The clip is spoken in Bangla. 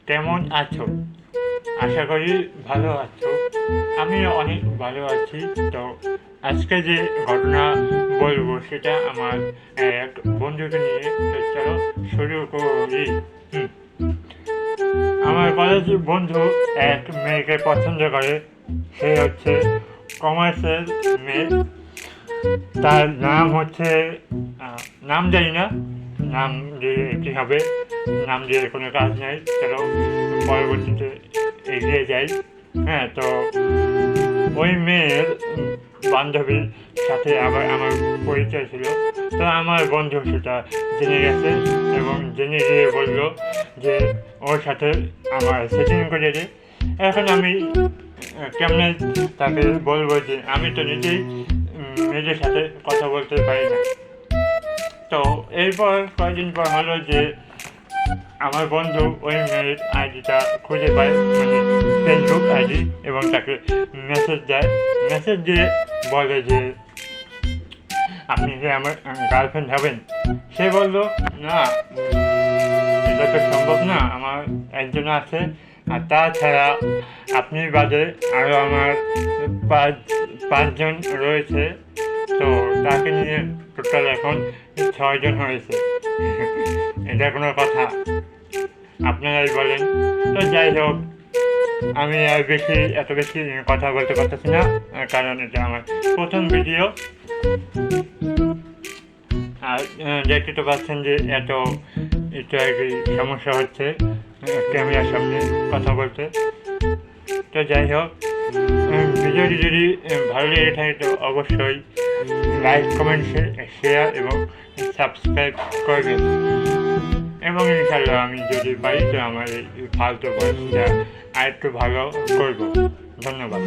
কেমন আছো? আশা করি ভালো আছো। আমি অনেক ভালো আছি। তো আজকে যে ঘটনা বলবো সেটা আমার এক বন্ধুকে নিয়ে। তো চলো শুরু করি। হুম। আমার কলেজের বন্ধু এক মেয়েকে পছন্দ করে। সে হচ্ছে কমার্সের মেয়ে। তার নাম হচ্ছে আহ, নাম জানি না, নাম দিয়ে কী হবে, নাম দিয়ে কোনো কাজ নেই। চলো পরবর্তীতে এগিয়ে যাই। হ্যাঁ, তো ওই মেয়ের বান্ধবীর সাথে আবার আমার পরিচয় ছিল। তো আমার বন্ধু সেটা জেনে গেছে এবং জেনে গিয়ে বললো যে ওর সাথে আমার সেটিং করে দে। এখন আমি কেমনে তাকে বলবো যে আমি তো নিজেই মেয়েদের সাথে কথা বলতে পারি না। তো এরপর কয়েকদিন পর হলো যে আমার বন্ধু ওই মেয়ের আইডিটা খুঁজে পায়, মানে ফেসবুক আইডি, এবং তাকে মেসেজ দেয়। মেসেজ দিয়ে বলে যে আপনি যে আমার গার্লফ্রেন্ড হবেন। সে বললো না, এটা তো সম্ভব না, আমার একজন আছে, আর তাছাড়া আপনি বাদে আরও আমার পাঁচ পাঁচজন রয়েছে। তো তাকে নিয়ে টোটাল এখন 6জন হয়েছে। এটা কোনো কথা? আপনারাই বলেন। তো যাই হোক, আমি আর এত বেশি কথা বলতে পারতেছি না, কারণ এটা আমার প্রথম ভিডিও। আর দেখতে তো পাচ্ছেন যে একটু আর কি সমস্যা হচ্ছে ক্যামেরার সামনে কথা বলতে। তো যাই হোক, ভিডিওটি যদি ভালো লেগে থাকে তো অবশ্যই লাইক, কমেন্ট, শেয়ার এবং সাবস্ক্রাইব করবেন। এবং ইনশাল্লাহ আমি যদি পারি তো আমার এই ফালতু বয়সটা আর একটু ভালো করবো। ধন্যবাদ।